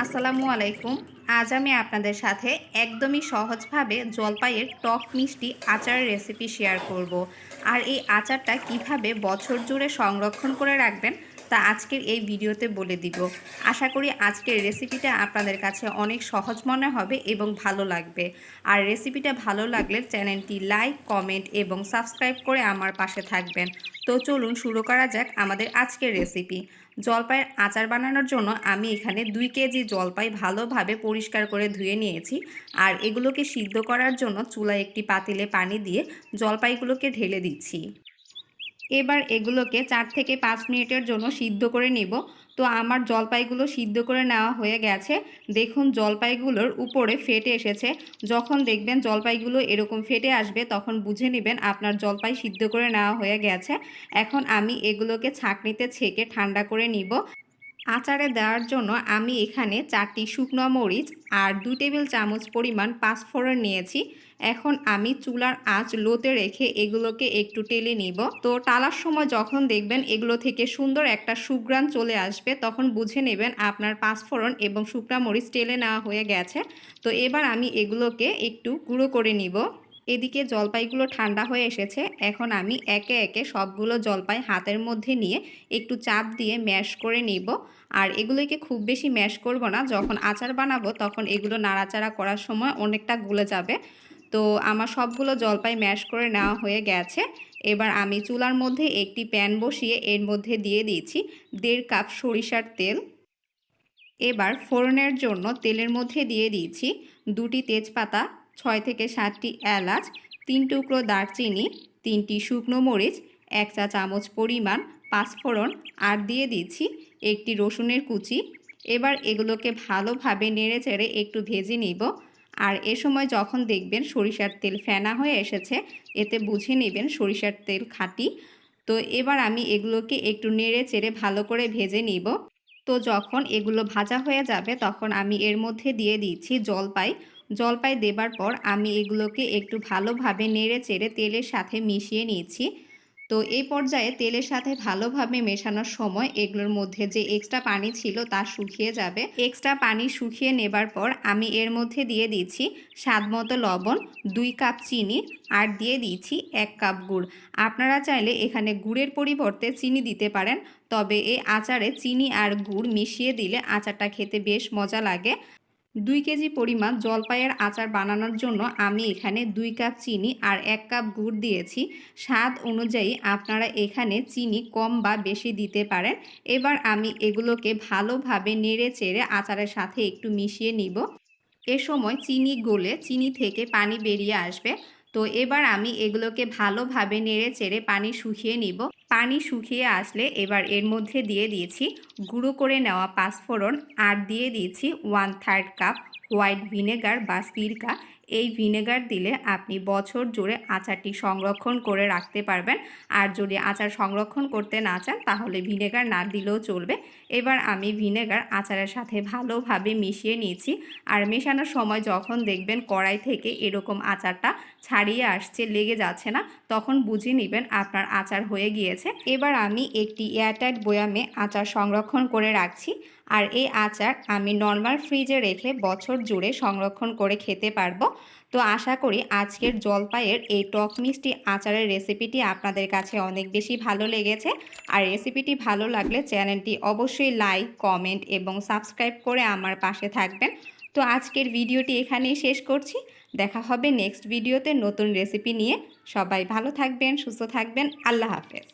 আসসালামু আলাইকুম। আজ আমি আপনাদের সাথে একদমই সহজভাবে জলপাইয়ের টক মিষ্টি আচারের রেসিপি শেয়ার করব। আর এই আচারটা কিভাবে বছর জুড়ে সংরক্ষণ করে রাখবেন তা আজকের এই ভিডিওতে বলে দিব। আশা করি আজকের রেসিপিটা আপনাদের কাছে অনেক সহজ মনে হবে এবং ভালো লাগবে। আর রেসিপিটা ভালো লাগলে চ্যানেলটি লাইক, কমেন্ট এবং সাবস্ক্রাইব করে আমার পাশে থাকবেন। তো চলুন শুরু করা যাক আমাদের আজকের রেসিপি। জলপাইয়ের আচার বানানোর জন্য আমি এখানে 2 কেজি জলপাই ভালোভাবে পরিষ্কার করে ধুয়ে নিয়েছি। আর এগুলোকে সিদ্ধ করার জন্য চুলায় একটি পাতিলে পানি দিয়ে জলপাইগুলোকে ঢেলে দিচ্ছি। এবার এগুলোকে 4 থেকে 5 মিনিটের জন্য সিদ্ধ করে নিব। তো আমার জলপাইগুলো সিদ্ধ করে নেওয়া হয়ে গেছে। দেখুন জলপাইগুলোর উপরে ফেটে এসেছে। যখন দেখবেন জলপাইগুলো এরকম ফেটে আসবে তখন বুঝে নেবেন আপনার জলপাই সিদ্ধ করে নেওয়া হয়ে গেছে। এখন আমি এগুলোকে ছাঁকনিতে ছেঁকে ঠান্ডা করে নিব। আচারে দেওয়ার জন্য আমি এখানে 4টি শুকনো মরিচ আর 2 টেবিল চামচ পরিমাণ পাঁচফোড়ন নিয়েছি। এখন আমি চুলার আঁচ লোতে রেখে এগুলোকে একটু টেলে নিব। তো টালার সময় যখন দেখবেন এগুলো থেকে সুন্দর একটা সুঘ্রাণ চলে আসবে তখন বুঝে নেবেন আপনার পাঁচফোড়ন এবং শুকনো মরিচ টেলে নেওয়া হয়ে গেছে। তো এবার আমি এগুলোকে একটু গুঁড়ো করে নিব। এদিকে জলপাইগুলো ঠান্ডা হয়ে এসেছে। এখন আমি একে একে সবগুলো জলপাই হাতের মধ্যে নিয়ে একটু চাপ দিয়ে ম্যাশ করে নিব। আর এগুলোকে খুব বেশি ম্যাশ করব না, যখন আচার বানাবো তখন এগুলো নাড়াচাড়া করার সময় অনেকটা গলে যাবে। তো আমার সবগুলো জলপাই ম্যাশ করে নেওয়া হয়ে গেছে। এবার আমি চুলার মধ্যে একটি প্যান বসিয়ে এর মধ্যে দিয়ে দিয়েছি 1.5 কাপ সরিষার তেল। এবার ফোড়নের জন্য তেলের মধ্যে দিয়ে দিয়েছি 2টি তেজপাতা, 6 থেকে 7টি এলাচ, 3 টুকরো দারচিনি, 3টি শুকনো মরিচ, 1 চা চামচ পরিমাণ পাঁচফোড়ন আর দিয়ে দিচ্ছি একটি রসুনের কুচি। এবার এগুলোকে ভালোভাবে নেড়েচেড়ে একটু ভেজে নিব। আর এ সময় যখন দেখবেন সরিষার তেল ফেনা হয়ে এসেছে এতে বুঝে নেবেন সরিষার তেল খাঁটি। তো এবার আমি এগুলোকে একটু নেড়েচেড়ে ভালো করে ভেজে নিব। তো যখন এগুলো ভাজা হয়ে যাবে তখন আমি এর মধ্যে দিয়ে দিচ্ছি জলপাই। জলপাই দেবার পর আমি এগুলোকে একটু ভালোভাবে নেড়েচেড়ে তেলের সাথে মিশিয়ে নিচ্ছি। তো এই পর্যায়ে তেলের সাথে ভালোভাবে মেশানোর সময় এগুলোর মধ্যে যে এক্সট্রা পানি ছিল তা শুকিয়ে যাবে। এক্সট্রা পানি শুকিয়ে নেবার পর আমি এর মধ্যে দিয়ে দিচ্ছি স্বাদমতো লবণ, 2 কাপ চিনি আর দিয়ে দিচ্ছি 1 কাপ গুড়। আপনারা চাইলে এখানে গুড়ের পরিবর্তে চিনি দিতে পারেন, তবে এই আচারে চিনি আর গুড় মিশিয়ে দিলে আচারটা খেতে বেশ মজা লাগে। 2 কেজি পরিমাণ জলপাইয়ের আচার বানানোর জন্য আমি এখানে 2 কাপ চিনি আর 1 কাপ গুড় দিয়েছি। স্বাদ অনুযায়ী আপনারা এখানে চিনি কম বা বেশি দিতে পারেন। এবার আমি এগুলোকে ভালোভাবে নেড়েচেড়ে আচারের সাথে একটু মিশিয়ে নিব। এ সময় চিনি গলে চিনি থেকে পানি বেরিয়ে আসবে। তো এবার আমি এগুলোকে ভালোভাবে নেড়েচেড়ে পানি শুকিয়ে নিব। পানি শুকিয়ে আসলে এবার এর মধ্যে দিয়ে দিয়েছি গুঁড়ো করে নেওয়া পাঁচফোড়ন আর দিয়ে দিয়েছি 1/3 কাপ হোয়াইট ভিনেগার বা সিরকা। এই ভিনেগার দিলে আপনি বছর জুড়ে আচারটি সংরক্ষণ করে রাখতে পারবেন। আর যদি আচার সংরক্ষণ করতে না চান তাহলে ভিনেগার না দিলেও চলবে। এবার আমি ভিনেগার আচারের সাথে ভালোভাবে মিশিয়ে নিয়েছি। আর মেশানোর সময় যখন দেখবেন কড়াই থেকে এরকম আচারটা ছাড়িয়ে আসছে, লেগে যাচ্ছে না, তখন বুঝে নেবেন আপনার আচার হয়ে গিয়েছে। এবার আমি একটি এয়ারটাইট বয়ামে আচার সংরক্ষণ করে রাখছি। আর এই আচার আমি নর্মাল ফ্রিজে রেখে বছর জুড়ে সংরক্ষণ করে খেতে পারবো। তো আশা করি আজকের জলপাইয়ের এই টক মিষ্টি আচারের রেসিপিটি আপনাদের কাছে অনেক বেশি ভালো লেগেছে। আর রেসিপিটি ভালো লাগলে চ্যানেলটি অবশ্যই লাইক, কমেন্ট এবং সাবস্ক্রাইব করে আমার পাশে থাকবেন। তো আজকের ভিডিওটি এখানেই শেষ করছি। দেখা হবে নেক্সট ভিডিওতে নতুন রেসিপি নিয়ে। সবাই ভালো থাকবেন, সুস্থ থাকবেন। আল্লাহ হাফেজ।